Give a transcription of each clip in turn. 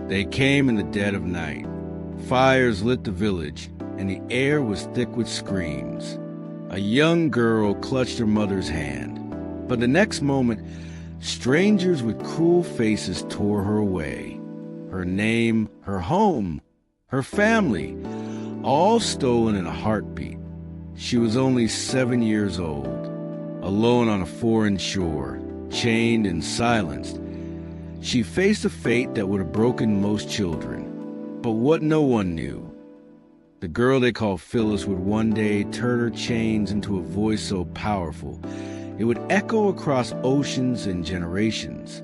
They came in the dead of night. Fires lit the village, and the air was thick with screams. A young girl clutched her mother's hand, but the next moment, strangers with cruel faces tore her away. Her name, her home, her family, all stolen in a heartbeat. She was only 7 years old, alone on a foreign shore, chained and silenced. She faced a fate that would have broken most children. But what no one knew, the girl they called Phillis would one day turn her chains into a voice so powerful it would echo across oceans and generations.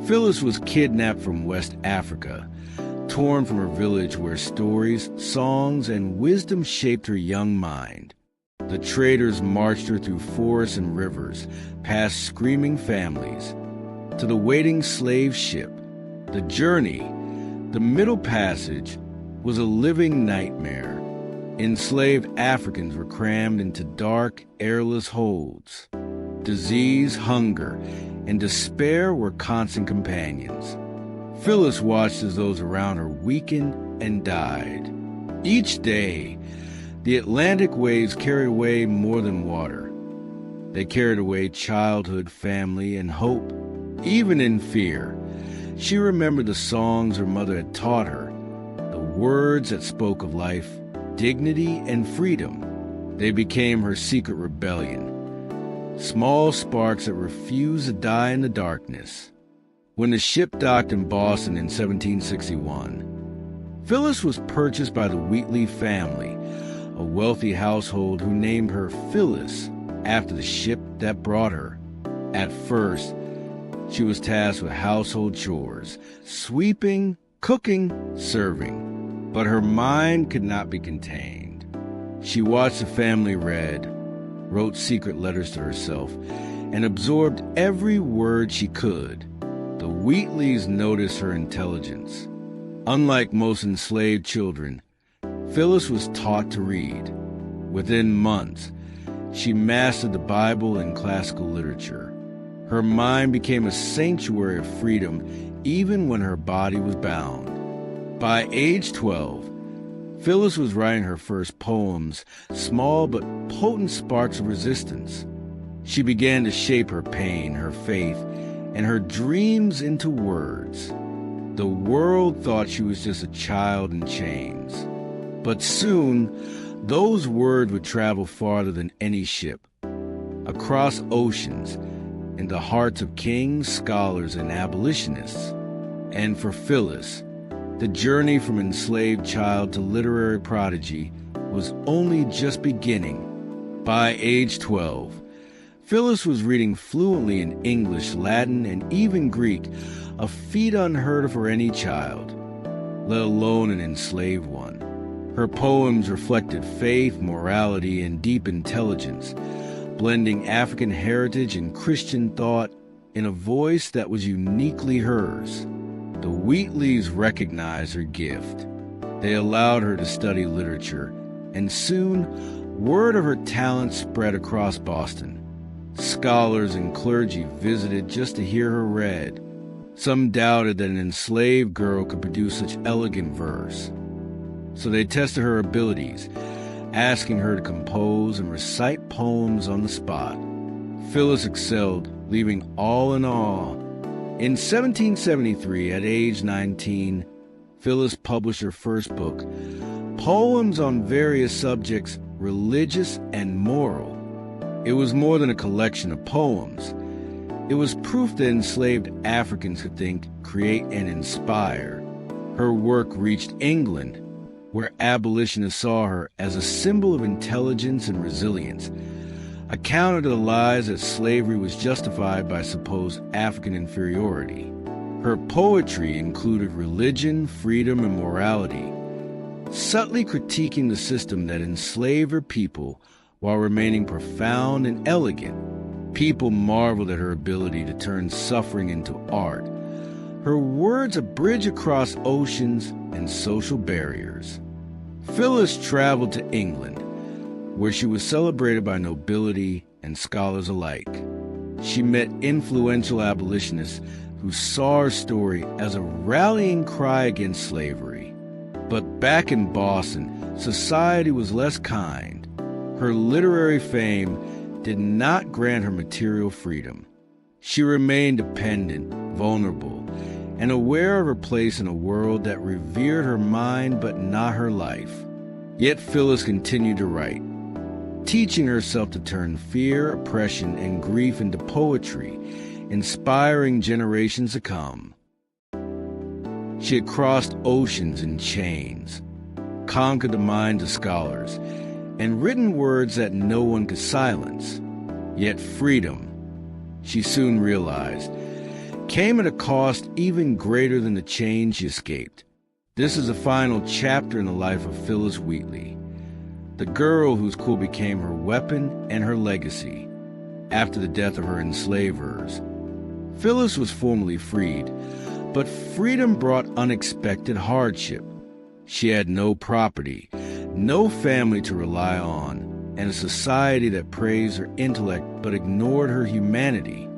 Phillis was kidnapped from West Africa, torn from her village where stories, songs, and wisdom shaped her young mind. The traders marched her through forests and rivers, past screaming families, to the waiting slave ship. The journey, the Middle Passage, was a living nightmare. Enslaved Africans were crammed into dark, airless holds. Disease, hunger, and despair were constant companions. Phillis watched as those around her weakened and died. Each day, the Atlantic waves carried away more than water. They carried away childhood, family, and hope. Even in fear, she remembered the songs her mother had taught her, the words that spoke of life, dignity, and freedom. They became her secret rebellion, small sparks that refused to die in the darkness. When the ship docked in Boston in 1761, Phillis was purchased by the Wheatley family, a wealthy household who named her Phillis after the ship that brought her. At first, she was tasked with household chores, sweeping, cooking, serving. But her mind could not be contained. She watched the family read, wrote secret letters to herself, and absorbed every word she could. The Wheatleys noticed her intelligence. Unlike most enslaved children, Phillis was taught to read. Within months, she mastered the Bible and classical literature. Her mind became a sanctuary of freedom even when her body was bound. By age 12, Phillis was writing her first poems, small but potent sparks of resistance. She began to shape her pain, her faith, and her dreams into words. The world thought she was just a child in chains. But soon, those words would travel farther than any ship, across oceans, into the hearts of kings, scholars, and abolitionists. And for Phillis, the journey from enslaved child to literary prodigy was only just beginning. By age 12, Phillis was reading fluently in English, Latin, and even Greek, a feat unheard of for any child, let alone an enslaved one. Her poems reflected faith, morality, and deep intelligence, blending African heritage and Christian thought in a voice that was uniquely hers. The Wheatleys recognized her gift. They allowed her to study literature, and soon word of her talent spread across Boston. Scholars and clergy visited just to hear her read. Some doubted that an enslaved girl could produce such elegant verse. So they tested her abilities, asking her to compose and recite poems on the spot. Phillis excelled, leaving all in awe. In 1773, at age 19, Phillis published her first book, Poems on Various Subjects, Religious and Moral. It was more than a collection of poems. It was proof that enslaved Africans could think, create, and inspire. Her work reached England, where abolitionists saw her as a symbol of intelligence and resilience, a counter to the lies that slavery was justified by supposed African inferiority. Her poetry included religion, freedom, and morality, subtly critiquing the system that enslaved her people while remaining profound and elegant. People marveled at her ability to turn suffering into art, her words a bridge across oceans and social barriers. Phillis traveled to England, where she was celebrated by nobility and scholars alike. She met influential abolitionists who saw her story as a rallying cry against slavery. But back in Boston, society was less kind. Her literary fame did not grant her material freedom. She remained dependent, vulnerable, and aware of her place in a world that revered her mind but not her life. Yet Phillis continued to write, teaching herself to turn fear, oppression, and grief into poetry, inspiring generations to come. She had crossed oceans in chains, conquered the minds of scholars, and written words that no one could silence. Yet freedom, she soon realized, came at a cost even greater than the chains she escaped. This is the final chapter in the life of Phillis Wheatley, the girl whose quill became her weapon and her legacy. After the death of her enslavers, Phillis was formally freed, but freedom brought unexpected hardship. She had no property, no family to rely on, and a society that praised her intellect but ignored her humanity.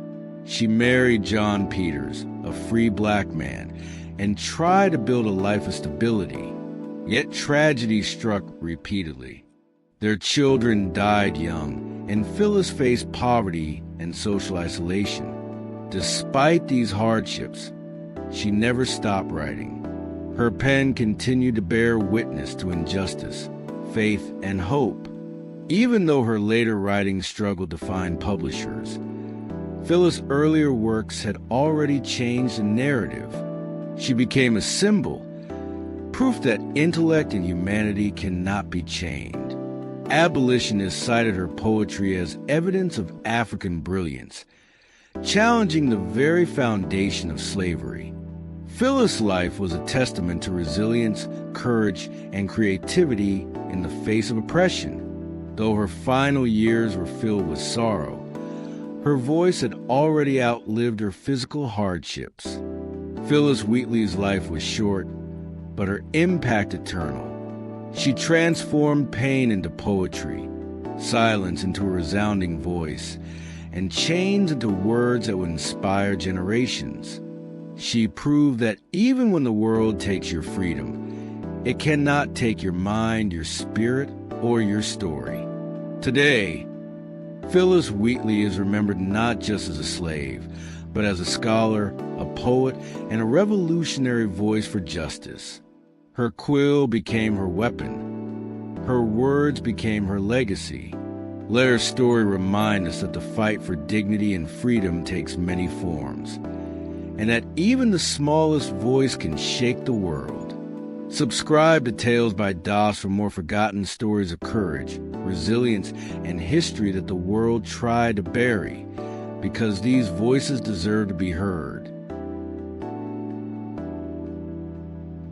She married John Peters, a free black man, and tried to build a life of stability. Yet tragedy struck repeatedly. Their children died young, and Phillis faced poverty and social isolation. Despite these hardships, she never stopped writing. Her pen continued to bear witness to injustice, faith, and hope. Even though her later writings struggled to find publishers, Phillis' earlier works had already changed the narrative. She became a symbol, proof that intellect and humanity cannot be chained. Abolitionists cited her poetry as evidence of African brilliance, challenging the very foundation of slavery. Phillis' life was a testament to resilience, courage, and creativity in the face of oppression. Though her final years were filled with sorrow, her voice had already outlived her physical hardships. Phillis Wheatley's life was short, but her impact eternal. She transformed pain into poetry, silence into a resounding voice, and chains into words that would inspire generations. She proved that even when the world takes your freedom, it cannot take your mind, your spirit, or your story. Today, Phillis Wheatley is remembered not just as a slave, but as a scholar, a poet, and a revolutionary voice for justice. Her quill became her weapon. Her words became her legacy. Let her story remind us that the fight for dignity and freedom takes many forms, and that even the smallest voice can shake the world. Subscribe to Tales by DOS for more forgotten stories of courage, resilience, and history that the world tried to bury, because these voices deserve to be heard.